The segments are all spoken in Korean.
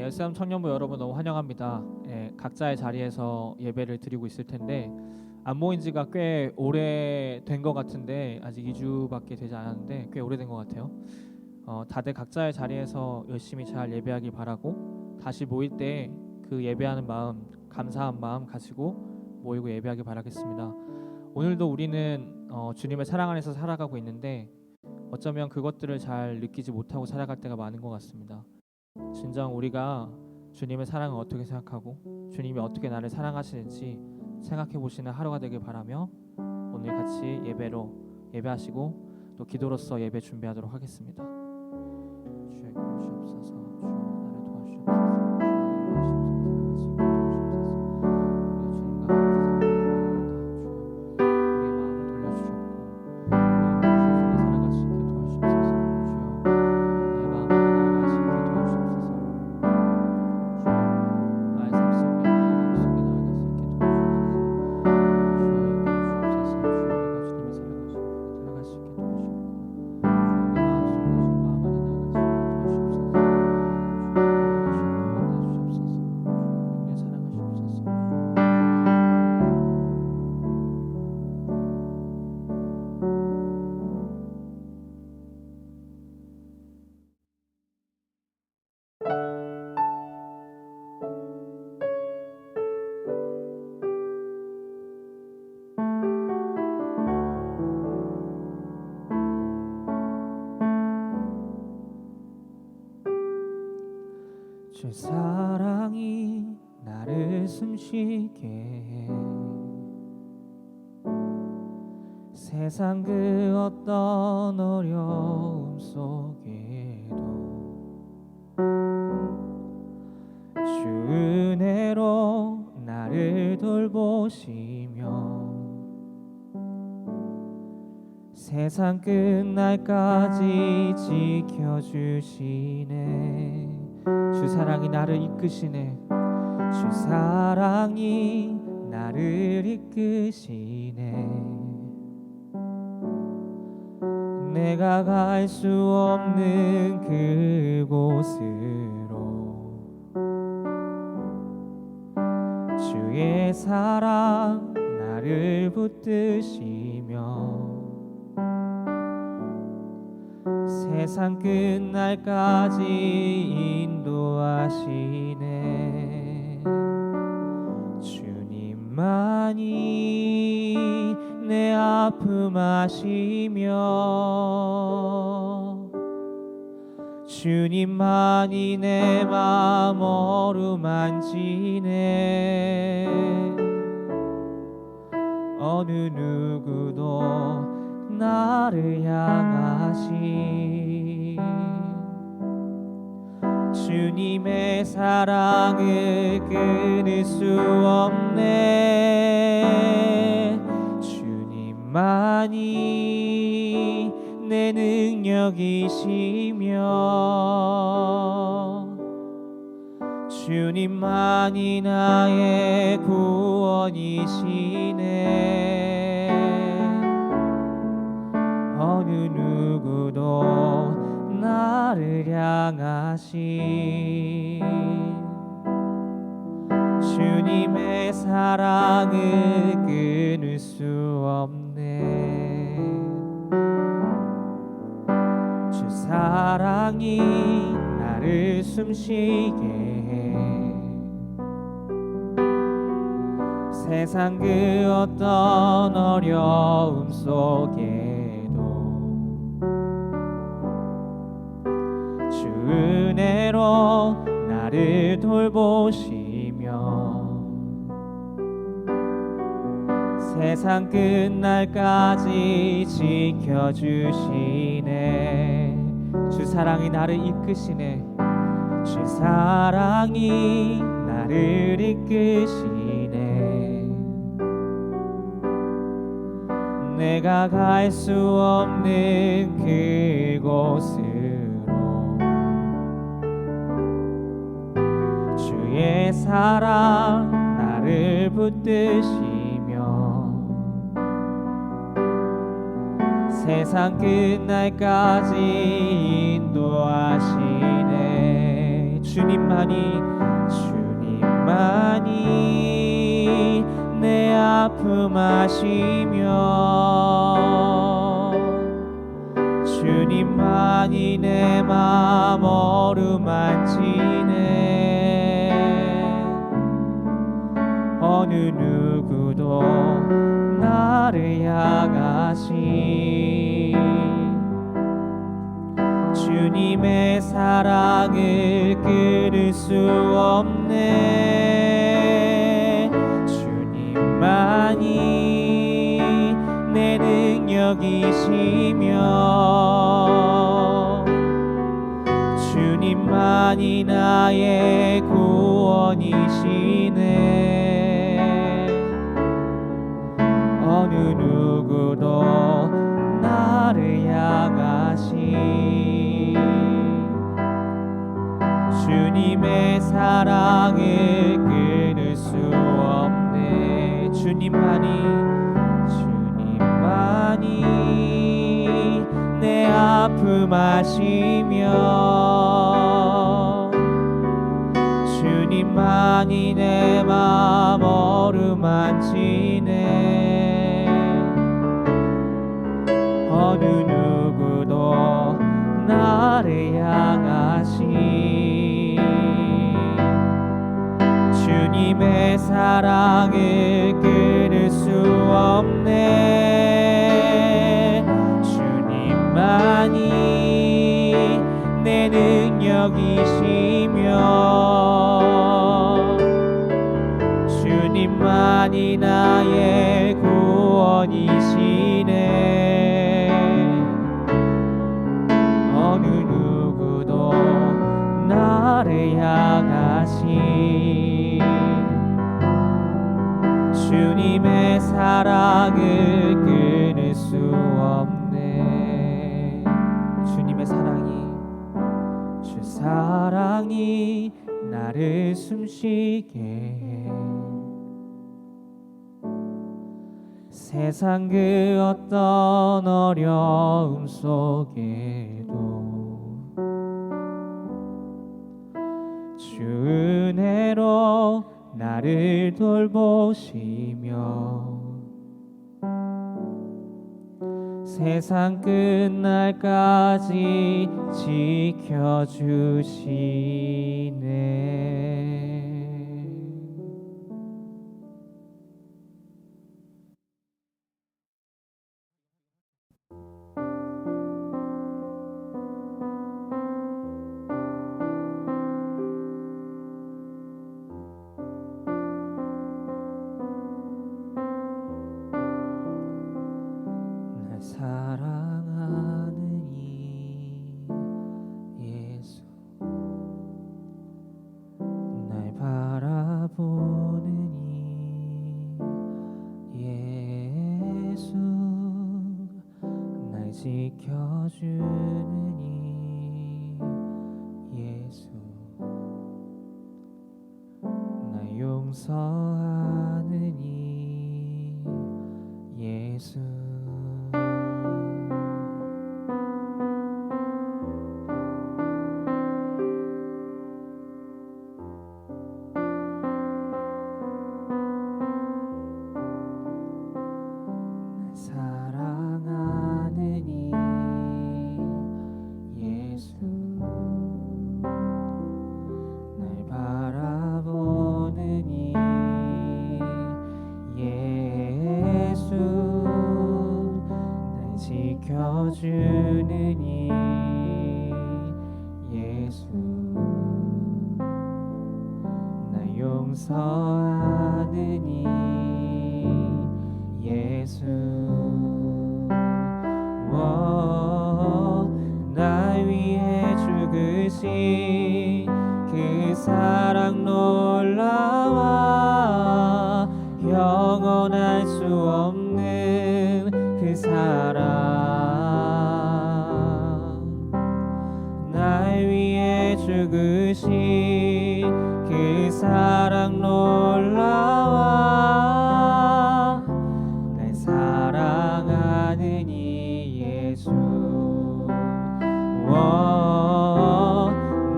SM 청년부 여러분 너무 환영합니다. 각자의 자리에서 예배를 드리고 있을 텐데 안 모인 지가 꽤 오래된 것 같은데 아직 2주밖에 되지 않았는데 꽤 오래된 것 같아요. 다들 각자의 자리에서 열심히 잘 예배하길 바라고 다시 모일 때 그 예배하는 마음, 감사한 마음 가지고 모이고 예배하길 바라겠습니다. 오늘도 우리는 주님의 사랑 안에서 살아가고 있는데 어쩌면 그것들을 잘 느끼지 못하고 살아갈 때가 많은 것 같습니다. 진정 우리가 주님의 사랑을 어떻게 생각하고 주님이 어떻게 나를 사랑하시는지 생각해 보시는 하루가 되길 바라며 오늘 같이 예배하시고 또 기도로서 예배 준비하도록 하겠습니다. 주여 이끌어주옵소서. 주여 나를 도와주옵소서. 주 사랑이 나를 숨쉬게 해 세상 그 어떤 어려움 속에도 주 은혜로 나를 돌보시며 세상 끝날까지 지켜주시네. 주 사랑이 나를 이끄시네. 주 사랑이 나를 이끄시네. 내가 갈 수 없는 그곳으로 주의 사랑 나를 붙드시며 세상 끝날까지 인도하시네. 주님만이 내 아픔 아시며 주님만이 내 맘 어루만지네. 어느 누구도 나를 향하신 주님의 사랑을 끊을 수 없네. 주님만이 내 능력이시며 주님만이 나의 구원이시네. 어느 누구도 나를 향하신 주님의 사랑을 끊을 수 없네. 주 사랑이 나를 숨쉬게 해 세상 그 어떤 어려움 속에도 주 은혜로 나를 돌보시며 세상 끝날까지 지켜주시네. 주 사랑이 나를 이끄시네. 주 사랑이 나를 이끄시네. 내가 갈 수 없는 그곳으로 주의 사랑 나를 붙드시며 세상 끝날까지 인도하시네. 주님만이 아픔하시며 주님만이 내 맘 어루만지네. 어느 누구도 나를 향하시 주님의 사랑을 끊을 수 없네. 주님만이 내 능력이시며 주님만이 나의 구원이시네. 어느 누구도 나를 향하시 주님의 사랑을 끊을 수 없네. 주님만이 내 아픔 아시며 주님만이 내 맘 어루만지네. 어느 누구도 나를 향하시 주님의 사랑을 끊을 수 없네. 주님만이 내 능력이시며 주님만이 나의 구원이시네. 어느 누구도 나를 향하시 주님의 사랑을 끊을 수 없네. 주 사랑이 나를 숨쉬게 해. 세상 그 어떤 어려움 속에도 주 은혜로 나를 돌보시며 세상 끝날까지 지켜주시네. 사랑하는 이 예수, 날 바라보는 이 예수, 날 지켜주는 이 예수, 날 용서하는 이 예수. 사랑하는 이 예수, 날 바라보는 이 예수, 날 지켜주는 이 예수, 날 용서하는 이 예수. 날 위해 죽으신 그 사랑 놀라워 영원할 수 없는 그 사랑. 날 위해 죽으신 그 사랑 놀라워 날 사랑하는 이 예수.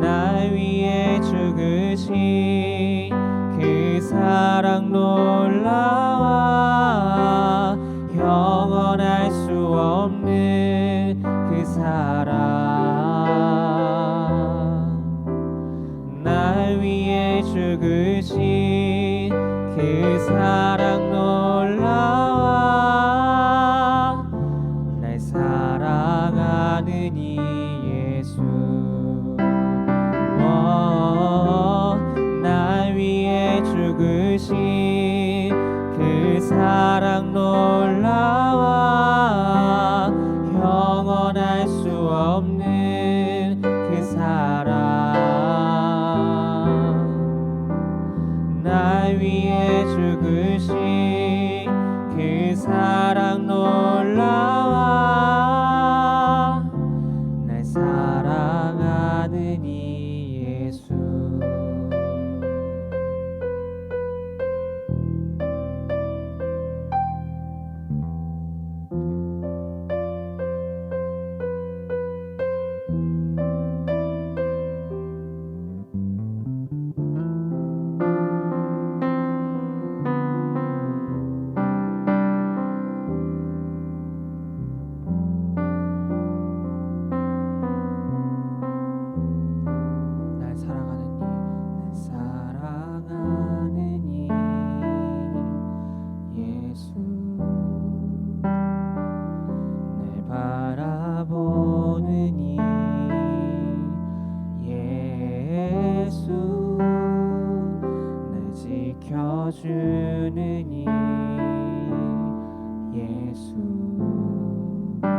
날 위해 죽으신 그 사랑 놀라워 죽으신 그 사랑 놀라워 날 사랑하는 이 예수 날 위해 죽으신 그 사랑 놀라워 영원할 수 없는 그 사랑 날 위해 죽으신 그 사랑 놀라워 날 사랑하는 이 예수 주는 이 예수 날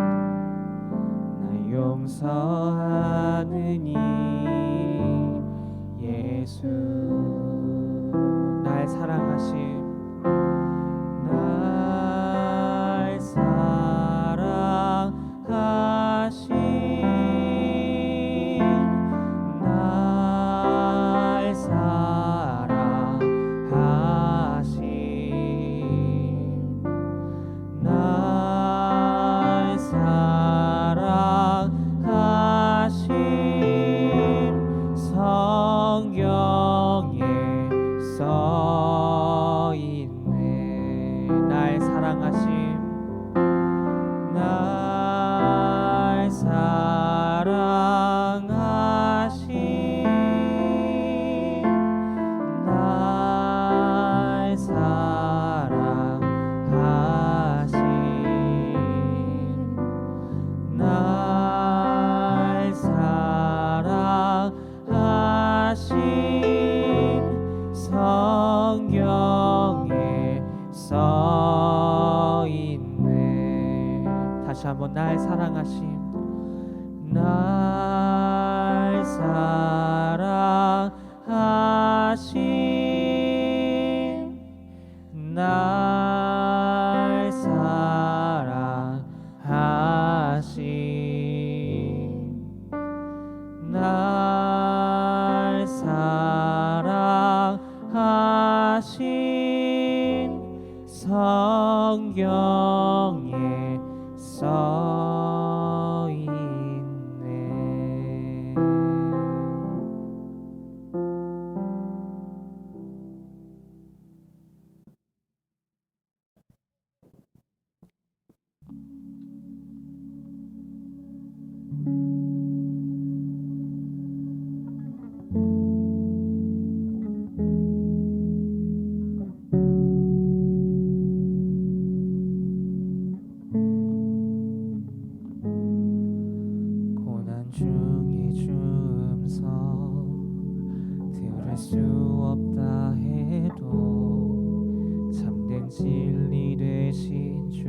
용서하는 이 예수 날 사랑하심 날 사랑하심 날 성경에 써 있네. 다시 한번 날 사랑하심 날 사랑하심 날 사랑하심 날 사랑하심 성경에 써 있네. 중에 주음성 들을 수 없다 해도 참된 진리 되신 주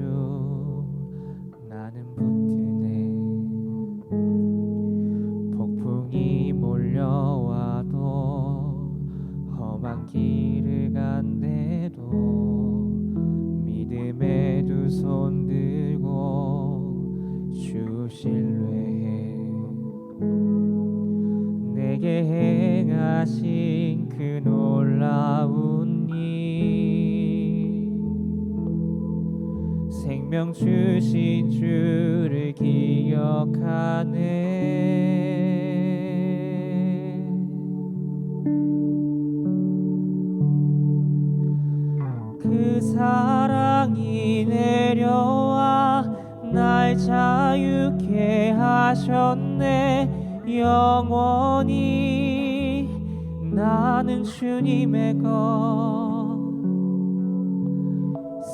나는 붙드네. 폭풍이 몰려와도 험한 길을 간대도 믿음의 두 손 들고 주 신뢰해. 내게 행하신 그 놀라운 일 생명 주신 주를 기억하네. 그 사랑이 내려와 날 자유케 하셨네. 영원히 나는 주님의 것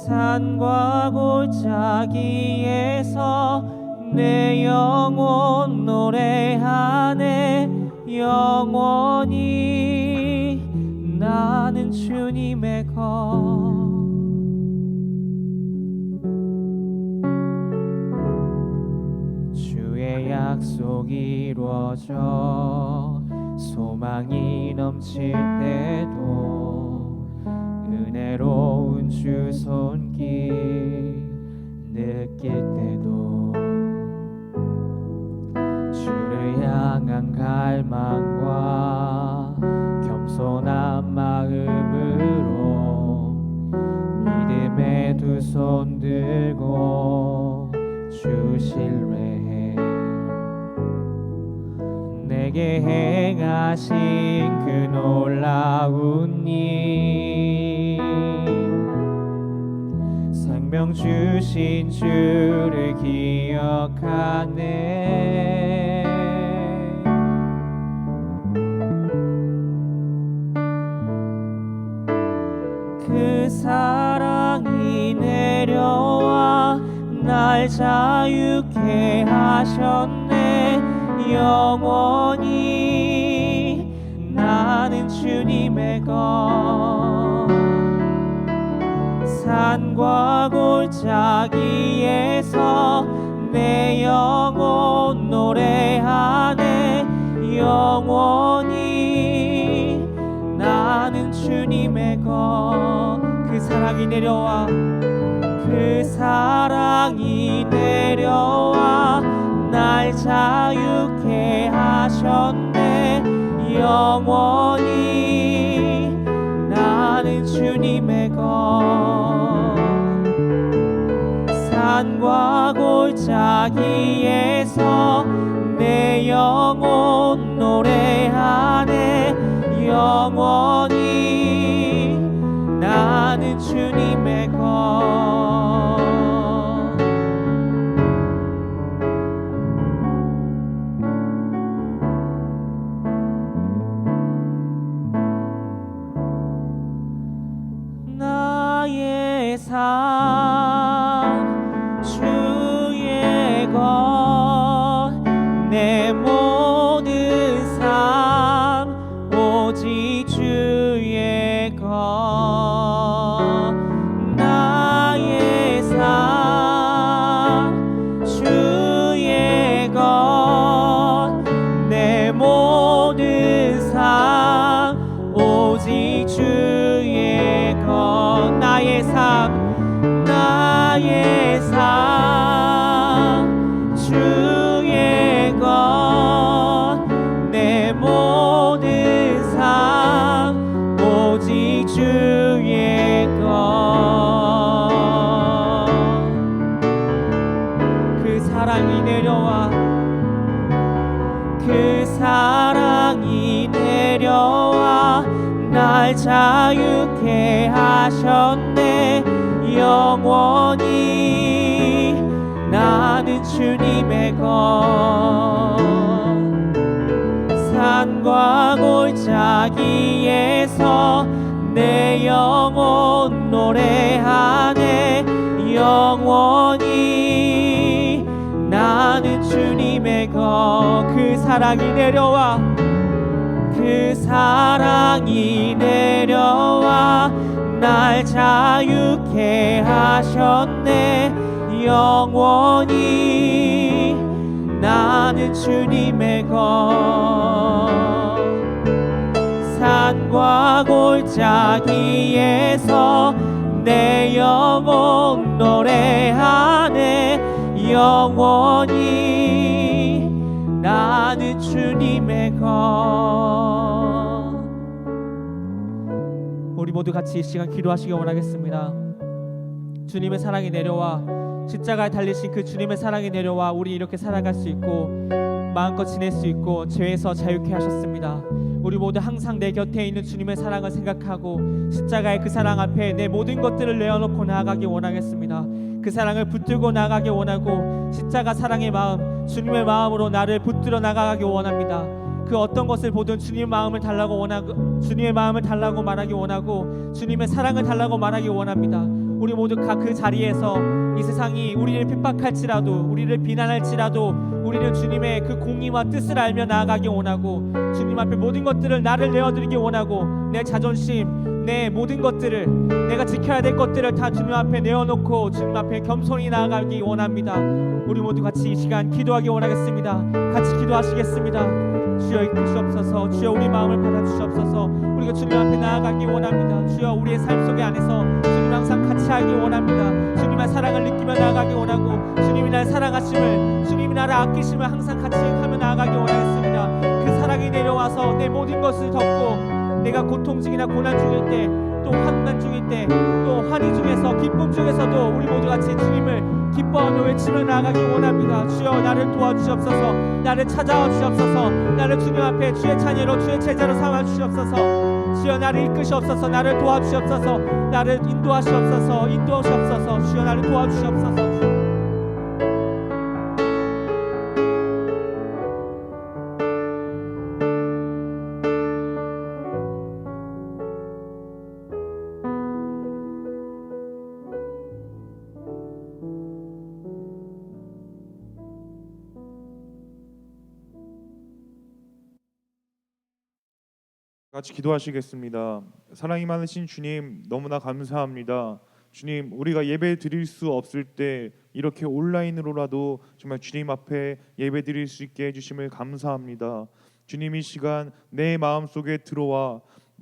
산과 골짜기에서 내 영혼 노래하네 영원히 나는 주님의 것 주의 약속이 이루어져 소망이 넘칠 때도 은혜로운 주 손길 느낄 때도 주를 향한 갈망과 겸손한 마음으로 믿음의 두 손 들고 주 신뢰해 내게 행하신 그 놀라운 일 생명 주신 주를 기억하네 그 사랑이 내려와 날 자유케 하셨네 영원히 나는 주님의 것 산과 골짜기에서 내 영혼 노래하네 영원히 나는 주님의 것 그 사랑이 내려와 그 사랑이 내려와 날 자유케 하셨네 영원히 나는 주님의 것 산과 골짜기에서 내 영혼 노래하네 영원히 나는 주님의 것 나의 삶 주의 것 내 모든 삶 오직 주의 것 나의 삶 주의 것 내 모든 삶 오직 주의 것 나의 삶 나의 삶 주의 것 내 모든 삶 오직 주의 것 그 사랑이 내려와 그 사랑이 내려와 날 자유케 하셨네 영원히 나는 주님의 것 산과 골짜기에서 내 영혼 노래하네 영원히 나는 주님의 것 그 사랑이 내려와 그 사랑이 내려와 날 자유케 하셨네 영원히 나는 주님의 것 산과 골짜기에서 내 영혼 노래하네 영원히 나는 주님의 것 우리 모두 같이 이 시간 기도하시기 원하겠습니다. 주님의 사랑이 내려와 십자가에 달리신 그 주님의 사랑이 내려와 우리 이렇게 살아갈 수 있고 마음껏 지낼 수 있고 죄에서 자유케 하셨습니다. 우리 모두 항상 내 곁에 있는 주님의 사랑을 생각하고 십자가의 그 사랑 앞에 내 모든 것들을 내어놓고 나아가기 원하겠습니다. 그 사랑을 붙들고 나가기 원하고 십자가 사랑의 마음 주님의 마음으로 나를 붙들어 나가기 원합니다. 그 어떤 것을 보든 주님의 마음을 달라고 원하고, 주님의 마음을 달라고 말하기 원하고, 주님의 사랑을 달라고 말하기 원합니다. 우리 모두 각 그 자리에서 이 세상이 우리를 핍박할지라도, 우리를 비난할지라도 우리는 주님의 그 공의와 뜻을 알며 나아가기 원하고, 주님 앞에 모든 것들을 나를 내어드리기 원하고, 내 자존심, 내 모든 것들을, 내가 지켜야 될 것들을 다 주님 앞에 내어놓고 주님 앞에 겸손히 나아가기 원합니다. 우리 모두 같이 이 시간 기도하기 원하겠습니다. 같이 기도하시겠습니다. 주여 이끄시옵소서. 주여 우리 마음을 받아주시옵소서. 우리가 주님 앞에 나아가기 원합니다. 주여 우리의 삶 속에 안에서 주님 항상 같이 하기 원합니다. 주님의 사랑을 느끼며 나아가기 원하고, 주님이 날 사랑하심을, 주님이 나를 아끼심을 항상 같이 하며 나아가기 원하겠습니다. 그 사랑이 내려와서 내 모든 것을 덮고, 내가 고통 중이나 고난 중일 때, 또 환난 중일 때, 또 환희 중에서 기쁨 중에서도 우리 모두 같이 주님을 기뻐하며 외치며 나아가기 원합니다. 주여 나를 도와주시옵소서. 나를 찾아와 주시옵소서. 나를 주님 앞에 주의 자녀로, 주의 제자로 삼아 주시옵소서. 주여 나를 이끄시옵소서. 나를 도와주시옵소서. 나를 인도하시옵소서. 인도하시옵소서. 주여 나를 도와주시옵소서. 같이 기도하시겠습니다. 사랑이 많으신 주님, 너무나 감사합니다. 주님, 우리가 예배 드릴 수 없을 때 이렇게 온라인으로라도 정말 주님 앞에 예배 드릴 수 있게 해주심을 감사합니다. 주님, 이 시간 내 마음속에 들어와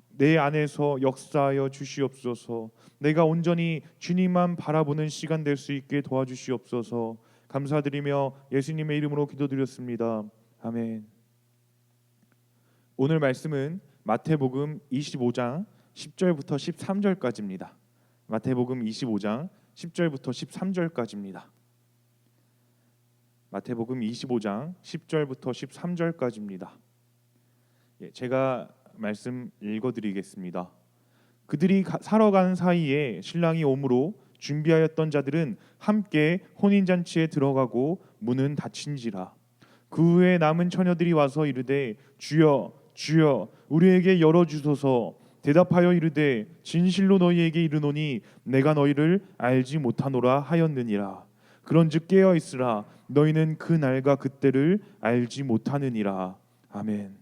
내 안에서 역사하여 주시옵소서. 내가 온전히 주님만 바라보는 시간 될 수 있게 도와주시옵소서. 감사드리며 예수님의 이름으로 기도드렸습니다. 아멘. 오늘 말씀은 마태복음 25장 10절부터 13절까지입니다. 마태복음 25장 10절부터 13절까지입니다. 마태복음 25장 10절부터 13절까지입니다. 제가 말씀 읽어드리겠습니다. 그들이 사러 간 사이에 신랑이 오므로 준비하였던 자들은 함께 혼인잔치에 들어가고 문은 닫힌지라. 그 후에 남은 처녀들이 와서 이르되 주여 주여 우리에게 열어주소서. 대답하여 이르되 진실로 너희에게 이르노니 내가 너희를 알지 못하노라 하였느니라. 그런즉 깨어 있으라. 너희는 그 날과 그때를 알지 못하느니라. 아멘.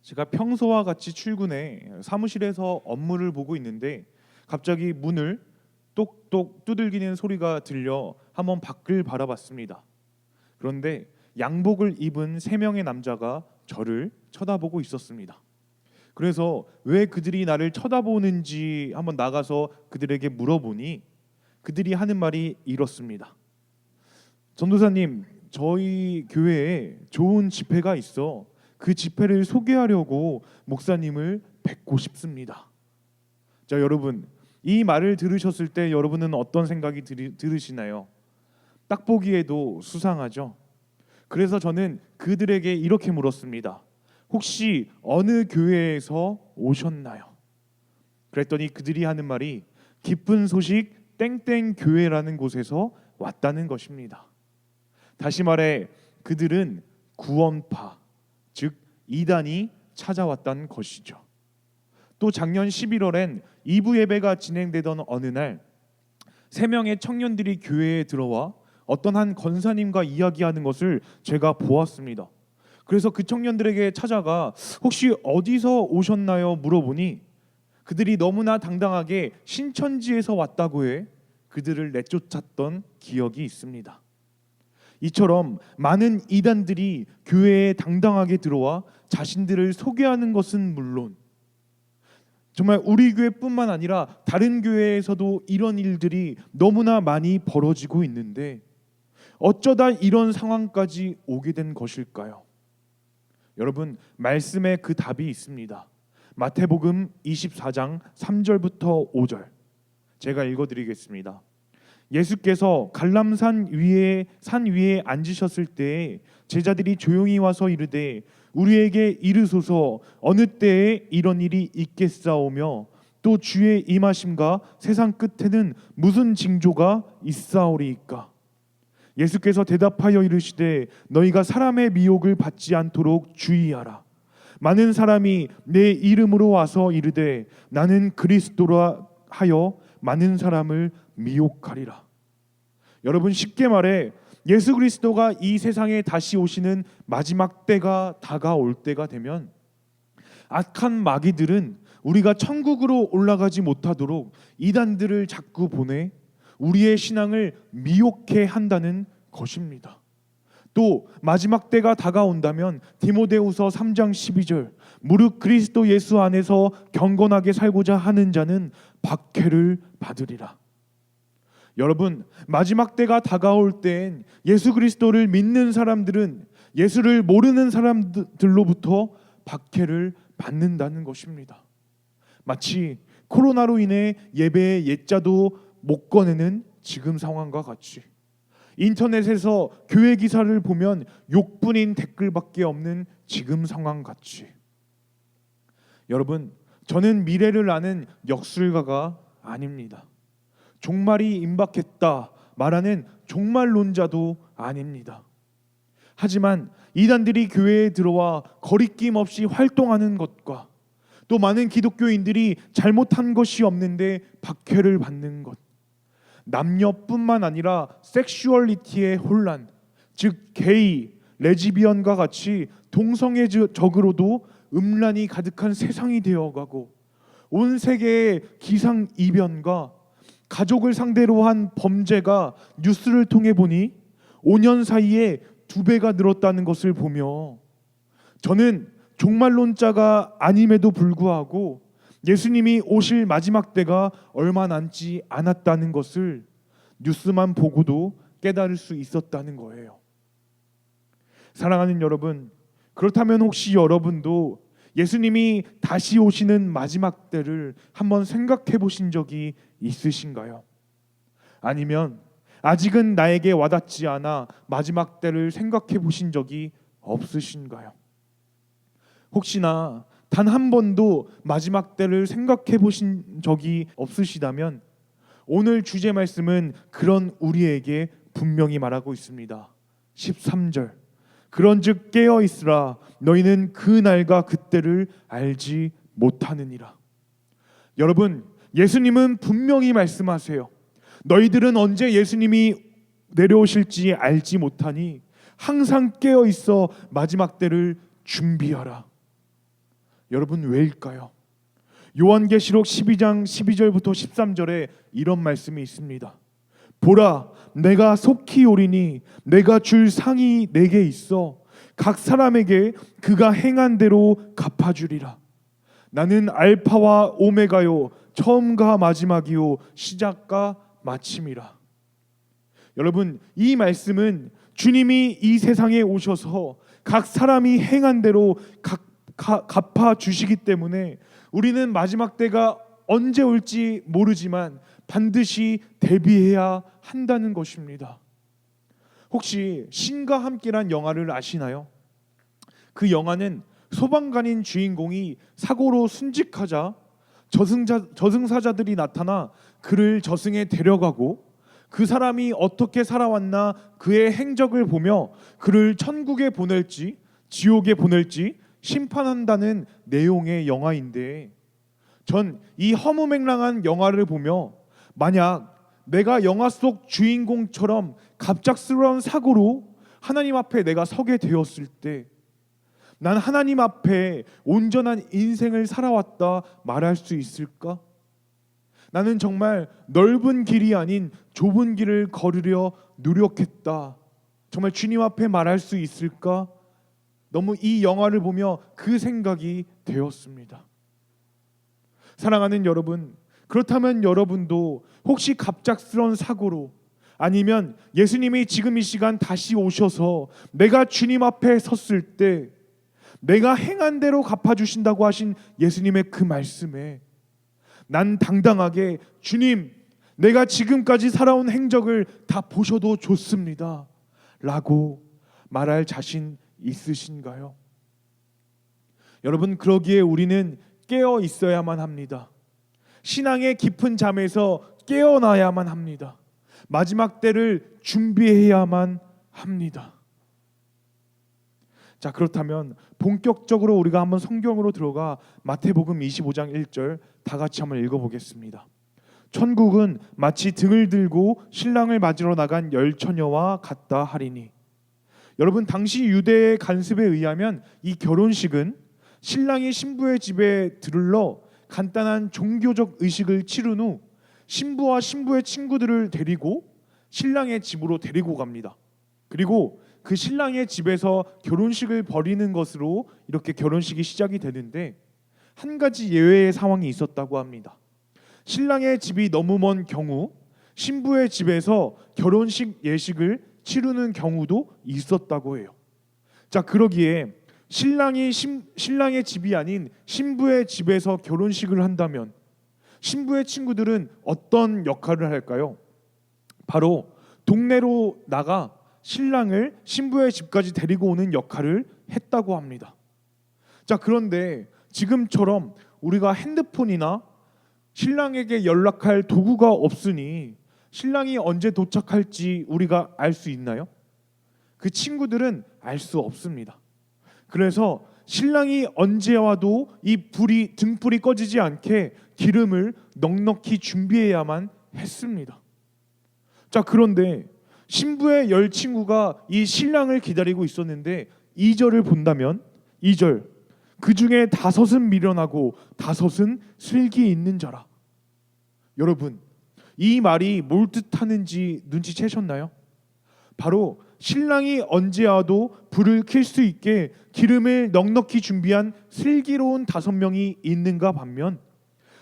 제가 평소와 같이 출근해 사무실에서 업무를 보고 있는데 갑자기 문을 똑똑 두들기는 소리가 들려 한번 밖을 바라봤습니다. 그런데 양복을 입은 3명의 남자가 저를 쳐다보고 있었습니다. 그래서 왜 그들이 나를 쳐다보는지 한번 나가서 그들에게 물어보니 그들이 하는 말이 이렇습니다. 전도사님, 저희 교회에 좋은 집회가 있어 그 집회를 소개하려고 목사님을 뵙고 싶습니다. 자, 여러분, 이 말을 들으셨을 때 여러분은 어떤 생각이 들으시나요? 딱 보기에도 수상하죠. 그래서 저는 그들에게 이렇게 물었습니다. 혹시 어느 교회에서 오셨나요? 그랬더니 그들이 하는 말이 기쁜 소식 땡땡 교회라는 곳에서 왔다는 것입니다. 다시 말해 그들은 구원파, 즉 이단이 찾아왔다는 것이죠. 또 작년 11월엔 2부 예배가 진행되던 어느 날 3명의 청년들이 교회에 들어와 어떤 한 권사님과 이야기하는 것을 제가 보았습니다. 그래서 그 청년들에게 찾아가 혹시 어디서 오셨나요? 물어보니 그들이 너무나 당당하게 신천지에서 왔다고 해 그들을 내쫓았던 기억이 있습니다. 이처럼 많은 이단들이 교회에 당당하게 들어와 자신들을 소개하는 것은 물론 정말 우리 교회뿐만 아니라 다른 교회에서도 이런 일들이 너무나 많이 벌어지고 있는데 어쩌다 이런 상황까지 오게 된 것일까요? 여러분, 말씀에 그 답이 있습니다. 마태복음 24장 3절부터 5절 제가 읽어드리겠습니다. 예수께서 갈람산 위에 산 위에 앉으셨을 때에 제자들이 조용히 와서 이르되 우리에게 이르소서 어느 때에 이런 일이 있겠사오며 또 주의 임하심과 세상 끝에는 무슨 징조가 있사오리이까. 예수께서 대답하여 이르시되 너희가 사람의 미혹을 받지 않도록 주의하라. 많은 사람이 내 이름으로 와서 이르되 나는 그리스도라 하여 많은 사람을 미혹하리라. 여러분, 쉽게 말해 예수 그리스도가 이 세상에 다시 오시는 마지막 때가 다가올 때가 되면 악한 마귀들은 우리가 천국으로 올라가지 못하도록 이단들을 자꾸 보내 우리의 신앙을 미혹해 한다는 것입니다. 또 마지막 때가 다가온다면 디모데후서 3장 12절 무릇 그리스도 예수 안에서 경건하게 살고자 하는 자는 박해를 받으리라. 여러분, 마지막 때가 다가올 때엔 예수 그리스도를 믿는 사람들은 예수를 모르는 사람들로부터 박해를 받는다는 것입니다. 마치 코로나로 인해 예배의 예자도 못 꺼내는 지금 상황과 같이 인터넷에서 교회 기사를 보면 욕뿐인 댓글밖에 없는 지금 상황 같이 여러분, 저는 미래를 아는 역술가가 아닙니다. 종말이 임박했다 말하는 종말론자도 아닙니다. 하지만 이단들이 교회에 들어와 거리낌 없이 활동하는 것과 또 많은 기독교인들이 잘못한 것이 없는데 박해를 받는 것, 남녀뿐만 아니라 섹슈얼리티의 혼란, 즉 게이, 레즈비언과 같이 동성애적으로도 음란이 가득한 세상이 되어가고 온 세계의 기상이변과 가족을 상대로 한 범죄가 뉴스를 통해 보니 5년 사이에 2배가 늘었다는 것을 보며 저는 종말론자가 아님에도 불구하고 예수님이 오실 마지막 때가 얼마 남지 않았다는 것을 뉴스만 보고도 깨달을 수 있었다는 거예요. 사랑하는 여러분, 그렇다면 혹시 여러분도 예수님이 다시 오시는 마지막 때를 한번 생각해 보신 적이 있으신가요? 아니면 아직은 나에게 와닿지 않아 마지막 때를 생각해 보신 적이 없으신가요? 혹시나 단 한 번도 마지막 때를 생각해 보신 적이 없으시다면 오늘 주제 말씀은 그런 우리에게 분명히 말하고 있습니다. 13절 그런즉 깨어 있으라 너희는 그 날과 그때를 알지 못하느니라. 여러분, 예수님은 분명히 말씀하세요. 너희들은 언제 예수님이 내려오실지 알지 못하니 항상 깨어 있어 마지막 때를 준비하라. 여러분, 왜일까요? 요한계시록 12장 12절부터 13절에 이런 말씀이 있습니다. 보라, 내가 속히 오리니 내가 줄 상이 내게 있어 각 사람에게 그가 행한 대로 갚아주리라. 나는 알파와 오메가요 처음과 마지막이요 시작과 마침이라. 여러분, 이 말씀은 주님이 이 세상에 오셔서 각 사람이 행한 대로 갚아주시기 때문에 우리는 마지막 때가 언제 올지 모르지만 반드시 대비해야 한다는 것입니다. 혹시 신과 함께란 영화를 아시나요? 그 영화는 소방관인 주인공이 사고로 순직하자 저승사자들이 나타나 그를 저승에 데려가고 그 사람이 어떻게 살아왔나 그의 행적을 보며 그를 천국에 보낼지 지옥에 보낼지 심판한다는 내용의 영화인데, 전 이 허무맹랑한 영화를 보며 만약 내가 영화 속 주인공처럼 갑작스러운 사고로 하나님 앞에 내가 서게 되었을 때 난 하나님 앞에 온전한 인생을 살아왔다 말할 수 있을까? 나는 정말 넓은 길이 아닌 좁은 길을 걸으려 노력했다, 정말 주님 앞에 말할 수 있을까? 너무 이 영화를 보며 그 생각이 되었습니다. 사랑하는 여러분, 그렇다면 여러분도 혹시 갑작스러운 사고로 아니면 예수님이 지금 이 시간 다시 오셔서 내가 주님 앞에 섰을 때 내가 행한 대로 갚아주신다고 하신 예수님의 그 말씀에 난 당당하게 주님, 내가 지금까지 살아온 행적을 다 보셔도 좋습니다 라고 말할 자신 있으신가요? 여러분, 그러기에 우리는 깨어 있어야만 합니다. 신앙의 깊은 잠에서 깨어나야만 합니다. 마지막 때를 준비해야만 합니다. 자, 그렇다면 본격적으로 우리가 한번 성경으로 들어가 마태복음 25장 1절 다 같이 한번 읽어보겠습니다. 천국은 마치 등을 들고 신랑을 맞으러 나간 열 처녀와 같다 하리니. 여러분, 당시 유대의 관습에 의하면 이 결혼식은 신랑이 신부의 집에 들러 간단한 종교적 의식을 치른 후 신부와 신부의 친구들을 데리고 신랑의 집으로 데리고 갑니다. 그리고 그 신랑의 집에서 결혼식을 벌이는 것으로 이렇게 결혼식이 시작이 되는데, 한 가지 예외의 상황이 있었다고 합니다. 신랑의 집이 너무 먼 경우 신부의 집에서 결혼식 예식을 치르는 경우도 있었다고 해요. 자, 그러기에 신랑의 집이 아닌 신부의 집에서 결혼식을 한다면 신부의 친구들은 어떤 역할을 할까요? 바로 동네로 나가 신랑을 신부의 집까지 데리고 오는 역할을 했다고 합니다. 자, 그런데 지금처럼 우리가 핸드폰이나 신랑에게 연락할 도구가 없으니 신랑이 언제 도착할지 우리가 알 수 있나요? 그 친구들은 알 수 없습니다. 그래서 신랑이 언제 와도 이 등불이 꺼지지 않게 기름을 넉넉히 준비해야만 했습니다. 자, 그런데 신부의 열 친구가 이 신랑을 기다리고 있었는데 2절을 본다면 2절, 그 중에 5은 미련하고 5은 슬기 있는 자라. 여러분, 이 말이 뭘 뜻하는지 눈치채셨나요? 바로 신랑이 언제 와도 불을 켤 수 있게 기름을 넉넉히 준비한 슬기로운 5명이 있는가 반면,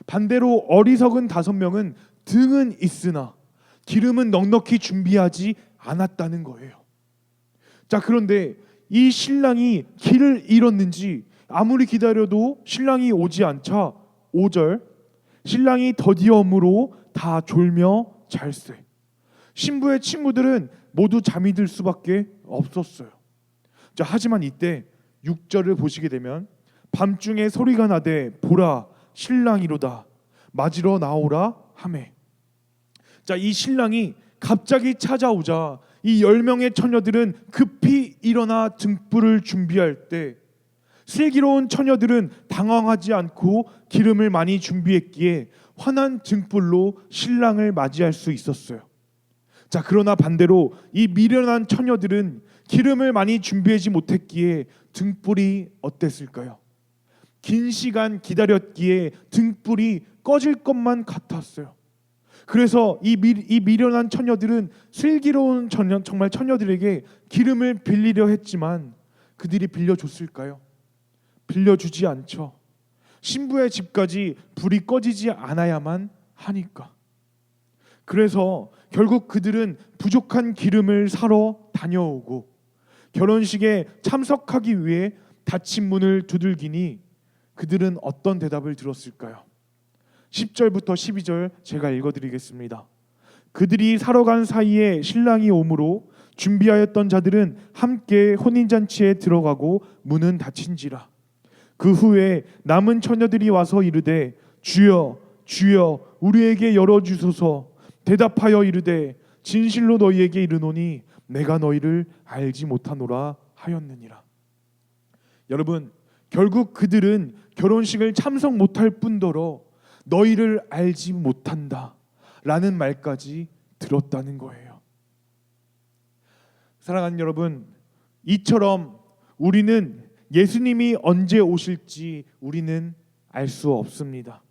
반대로 어리석은 5명은 등은 있으나 기름은 넉넉히 준비하지 않았다는 거예요. 자, 그런데 이 신랑이 길을 잃었는지 아무리 기다려도 신랑이 오지 않자 5절, 신랑이 더디엄으로 다 졸며 잘세. 신부의 친구들은 모두 잠이 들 수밖에 없었어요. 자, 하지만 이때 6절을 보시게 되면 밤중에 소리가 나되 보라 신랑이로다 맞으러 나오라 하매. 자, 이 신랑이 갑자기 찾아오자 이 10명의 처녀들은 급히 일어나 등불을 준비할 때 슬기로운 처녀들은 당황하지 않고 기름을 많이 준비했기에 환한 등불로 신랑을 맞이할 수 있었어요. 자, 그러나 반대로 이 미련한 처녀들은 기름을 많이 준비하지 못했기에 등불이 어땠을까요? 긴 시간 기다렸기에 등불이 꺼질 것만 같았어요. 그래서 이 미련한 처녀들은 슬기로운 정말 처녀들에게 기름을 빌리려 했지만 그들이 빌려줬을까요? 빌려주지 않죠. 신부의 집까지 불이 꺼지지 않아야만 하니까. 그래서 결국 그들은 부족한 기름을 사러 다녀오고 결혼식에 참석하기 위해 닫힌 문을 두들기니 그들은 어떤 대답을 들었을까요? 10절부터 12절 제가 읽어드리겠습니다. 그들이 사러 간 사이에 신랑이 오므로 준비하였던 자들은 함께 혼인잔치에 들어가고 문은 닫힌지라. 그 후에 남은 처녀들이 와서 이르되 주여 주여 우리에게 열어주소서. 대답하여 이르되 진실로 너희에게 이르노니 내가 너희를 알지 못하노라 하였느니라. 여러분, 결국 그들은 결혼식을 참석 못할 뿐더러 너희를 알지 못한다 라는 말까지 들었다는 거예요. 사랑하는 여러분, 이처럼 우리는 예수님이 언제 오실지 우리는 알 수 없습니다.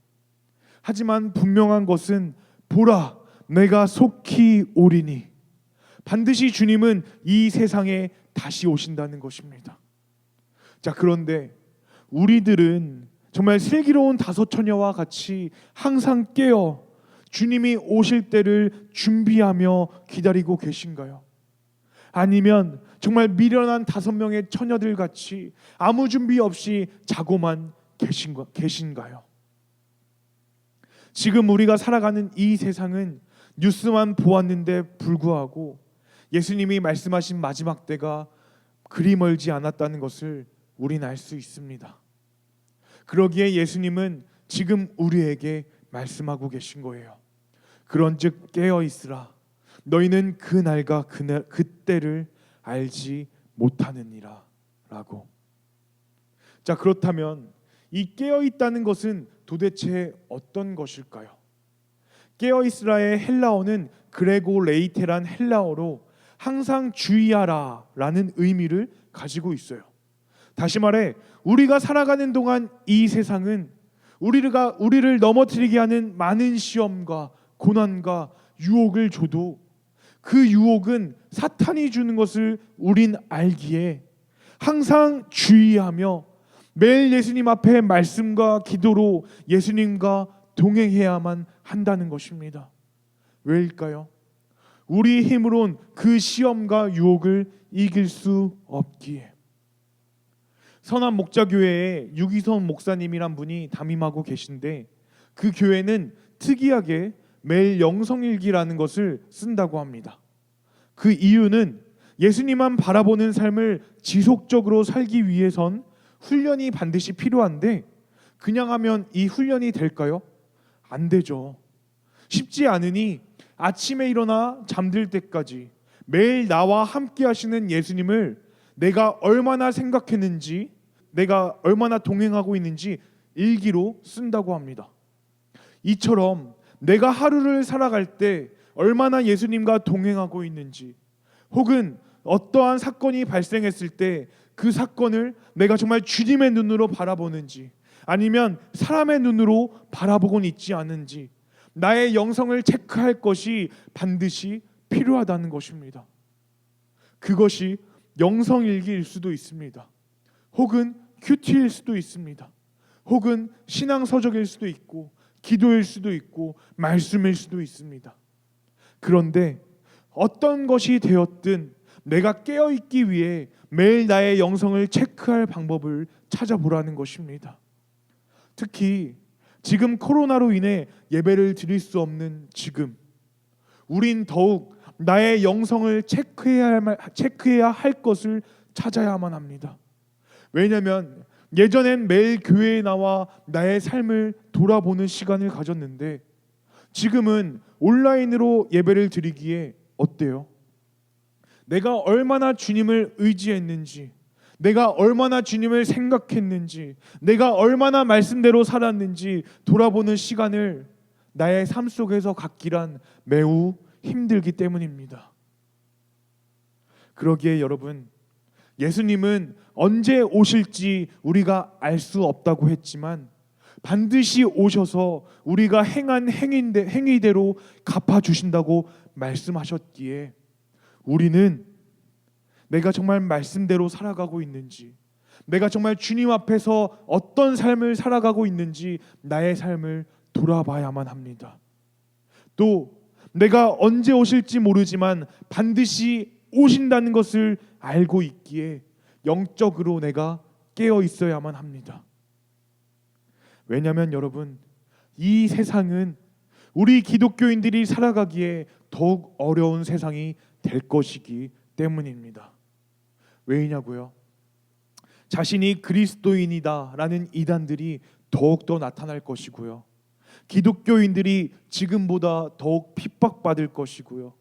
하지만 분명한 것은 보라 내가 속히 오리니, 반드시 주님은 이 세상에 다시 오신다는 것입니다. 자, 그런데 우리들은 정말 슬기로운 5처녀와 같이 항상 깨어 주님이 오실 때를 준비하며 기다리고 계신가요? 아니면 정말 미련한 5명의 처녀들 같이 아무 준비 없이 자고만 계신가요? 지금 우리가 살아가는 이 세상은 뉴스만 보았는데 불구하고 예수님이 말씀하신 마지막 때가 그리 멀지 않았다는 것을 우리는 알 수 있습니다. 그러기에 예수님은 지금 우리에게 말씀하고 계신 거예요. 그런즉 깨어 있으라. 너희는 그 날과 그때를 알지 못하느니라 라고. 자, 그렇다면 이 깨어 있다는 것은 도대체 어떤 것일까요? 깨어 있으라의 헬라어는 그레고 레이테란 헬라어로 항상 주의하라라는 의미를 가지고 있어요. 다시 말해 우리가 살아가는 동안 이 세상은 우리를 넘어뜨리게 하는 많은 시험과 고난과 유혹을 줘도 그 유혹은 사탄이 주는 것을 우린 알기에 항상 주의하며 매일 예수님 앞에 말씀과 기도로 예수님과 동행해야만 한다는 것입니다. 왜일까요? 우리 힘으론 그 시험과 유혹을 이길 수 없기에. 선한 목자교회에 유기선 목사님이란 분이 담임하고 계신데 그 교회는 특이하게 매일 영성일기라는 것을 쓴다고 합니다. 그 이유는 예수님만 바라보는 삶을 지속적으로 살기 위해선 훈련이 반드시 필요한데 그냥 하면 이 훈련이 될까요? 안 되죠. 쉽지 않으니 아침에 일어나 잠들 때까지 매일 나와 함께 하시는 예수님을 내가 얼마나 생각했는지, 내가 얼마나 동행하고 있는지 일기로 쓴다고 합니다. 이처럼 내가 하루를 살아갈 때 얼마나 예수님과 동행하고 있는지, 혹은 어떠한 사건이 발생했을 때 그 사건을 내가 정말 주님의 눈으로 바라보는지, 아니면 사람의 눈으로 바라보곤 있지 않은지, 나의 영성을 체크할 것이 반드시 필요하다는 것입니다. 그것이 영성일기일 수도 있습니다. 혹은 큐티일 수도 있습니다. 혹은 신앙서적일 수도 있고 기도일 수도 있고 말씀일 수도 있습니다. 그런데 어떤 것이 되었든 내가 깨어있기 위해 매일 나의 영성을 체크할 방법을 찾아보라는 것입니다. 특히 지금 코로나로 인해 예배를 드릴 수 없는 지금, 우린 더욱 나의 영성을 체크해야 할 것을 찾아야만 합니다. 왜냐하면 예전엔 매일 교회에 나와 나의 삶을 돌아보는 시간을 가졌는데 지금은 온라인으로 예배를 드리기에 어때요? 내가 얼마나 주님을 의지했는지, 내가 얼마나 주님을 생각했는지, 내가 얼마나 말씀대로 살았는지 돌아보는 시간을 나의 삶 속에서 갖기란 매우 힘들기 때문입니다. 그러기에 여러분, 예수님은 언제 오실지 우리가 알 수 없다고 했지만 반드시 오셔서 우리가 행한 행위대로 갚아주신다고 말씀하셨기에 우리는 내가 정말 말씀대로 살아가고 있는지, 내가 정말 주님 앞에서 어떤 삶을 살아가고 있는지 나의 삶을 돌아봐야만 합니다. 또 내가 언제 오실지 모르지만 반드시 오신다는 것을 알고 있기에 영적으로 내가 깨어 있어야만 합니다. 왜냐하면 여러분, 이 세상은 우리 기독교인들이 살아가기에 더욱 어려운 세상이 될 것이기 때문입니다. 왜냐고요? 자신이 그리스도인이다라는 이단들이 더욱더 나타날 것이고요. 기독교인들이 지금보다 더욱 핍박받을 것이고요.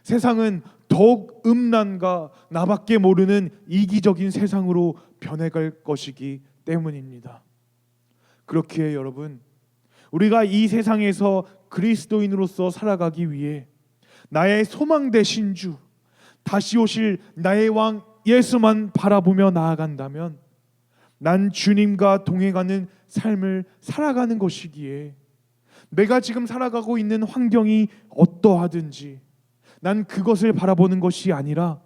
세상은 더욱 음란과 나밖에 모르는 이기적인 세상으로 변해갈 것이기 때문입니다. 그렇기에 여러분, 우리가 이 세상에서 그리스도인으로서 살아가기 위해 나의 소망 되신 주, 다시 오실 나의 왕 예수만 바라보며 나아간다면 난 주님과 동행하는 삶을 살아가는 것이기에 내가 지금 살아가고 있는 환경이 어떠하든지 난 그것을 바라보는 것이 아니라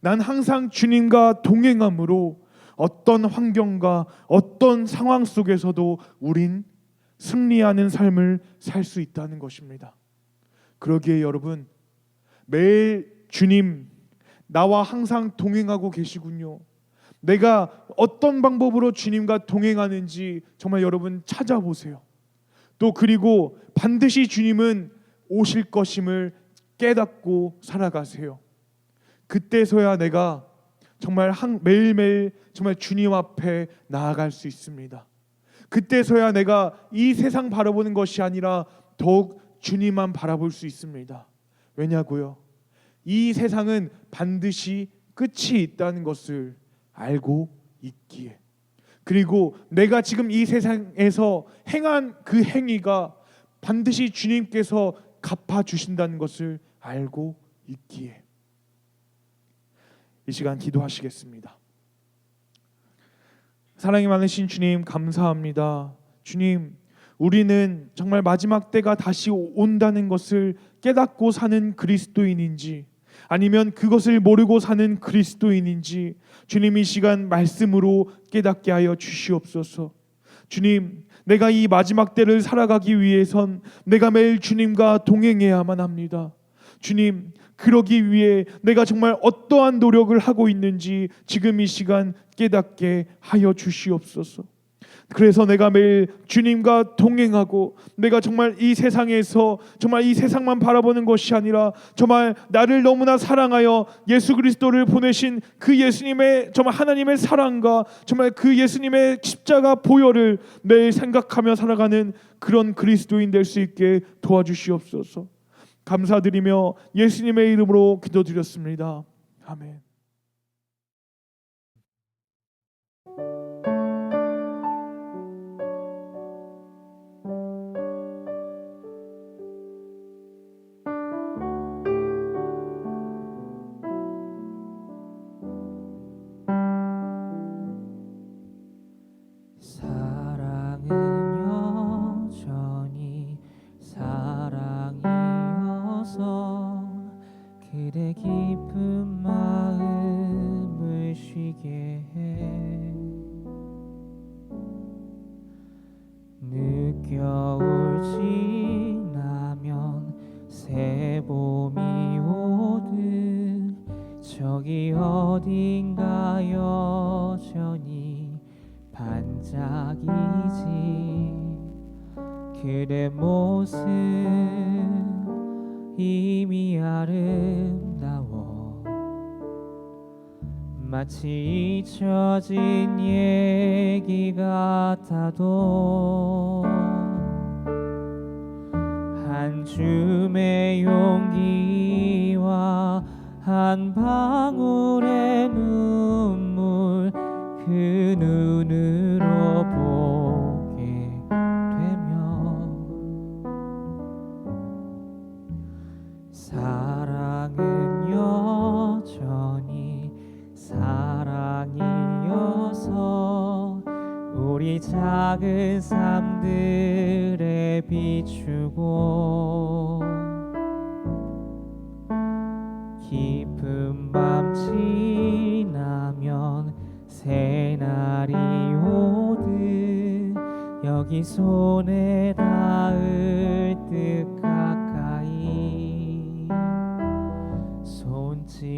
난 항상 주님과 동행함으로 어떤 환경과 어떤 상황 속에서도 우린 승리하는 삶을 살 수 있다는 것입니다. 그러기에 여러분, 매일 주님 나와 항상 동행하고 계시군요. 내가 어떤 방법으로 주님과 동행하는지 정말 여러분 찾아보세요. 또 그리고 반드시 주님은 오실 것임을 깨닫고 살아가세요. 그때서야 내가 정말 매일매일 정말 주님 앞에 나아갈 수 있습니다. 그때서야 내가 이 세상 바라보는 것이 아니라 더욱 주님만 바라볼 수 있습니다. 왜냐고요? 이 세상은 반드시 끝이 있다는 것을 알고 있기에, 그리고 내가 지금 이 세상에서 행한 그 행위가 반드시 주님께서 갚아주신다는 것을 알고 있기에 이 시간 기도하시겠습니다. 사랑이 많으신 주님, 감사합니다. 주님, 우리는 정말 마지막 때가 다시 온다는 것을 깨닫고 사는 그리스도인인지 아니면 그것을 모르고 사는 그리스도인인지 주님, 이 시간 말씀으로 깨닫게 하여 주시옵소서. 주님, 내가 이 마지막 때를 살아가기 위해선 내가 매일 주님과 동행해야만 합니다. 주님, 그러기 위해 내가 정말 어떠한 노력을 하고 있는지 지금 이 시간 깨닫게 하여 주시옵소서. 그래서 내가 매일 주님과 동행하고 내가 정말 이 세상에서 정말 이 세상만 바라보는 것이 아니라 정말 나를 너무나 사랑하여 예수 그리스도를 보내신 그 예수님의 정말 하나님의 사랑과 정말 그 예수님의 십자가 보혈을 매일 생각하며 살아가는 그런 그리스도인 될 수 있게 도와주시옵소서. 감사드리며 예수님의 이름으로 기도드렸습니다. 아멘. 사랑은 여전히 사랑이어서 그대 깊은 마음을 쉬게 해. 늦겨울 지나면 새 봄이 오듯 저기 어딘가 여전히 반짝이지. 그대 모습 이미 아름다워 마치 잊혀진 얘기 같아도 한 줌의 용기와 한 방울의 눈물 그 눈으로 보게 되면 사랑은 여전히 사랑이어서 우리 작은 삶들에 비추고 깊은 밤 지나면 새날이 오듯 여기 손에 닿을 듯 가까이 손짓하며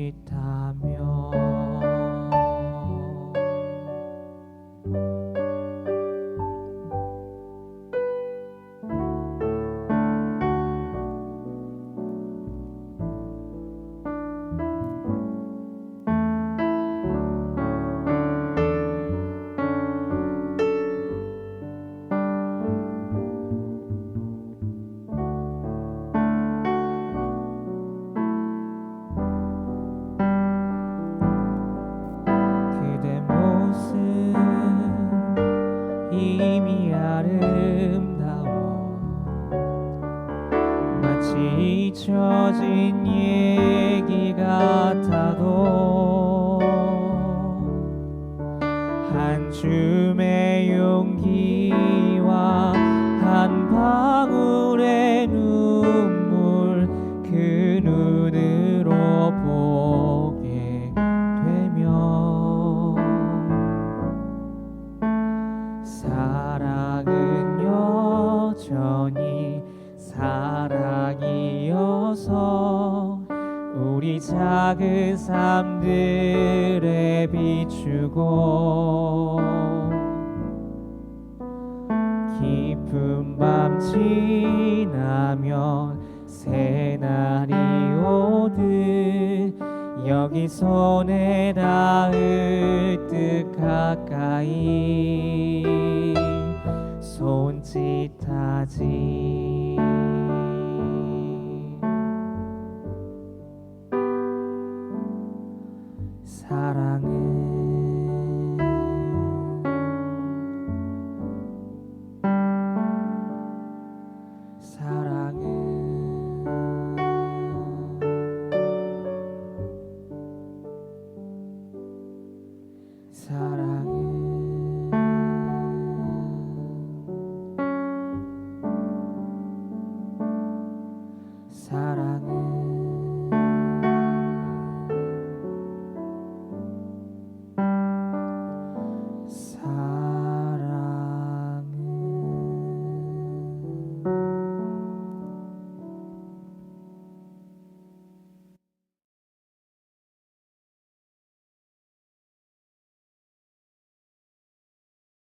이미 아름다워 마치 잊혀진 얘기 같아도 한 줌의 용기와 한 방울의 눈물 그 눈으로 보게 되면 사랑은 여전히 사랑이어서 우리 작은 삶들에 비추고 깊은 밤 지나면 새날이 오듯 여기 손에 닿을 듯 가까이 손짓하지.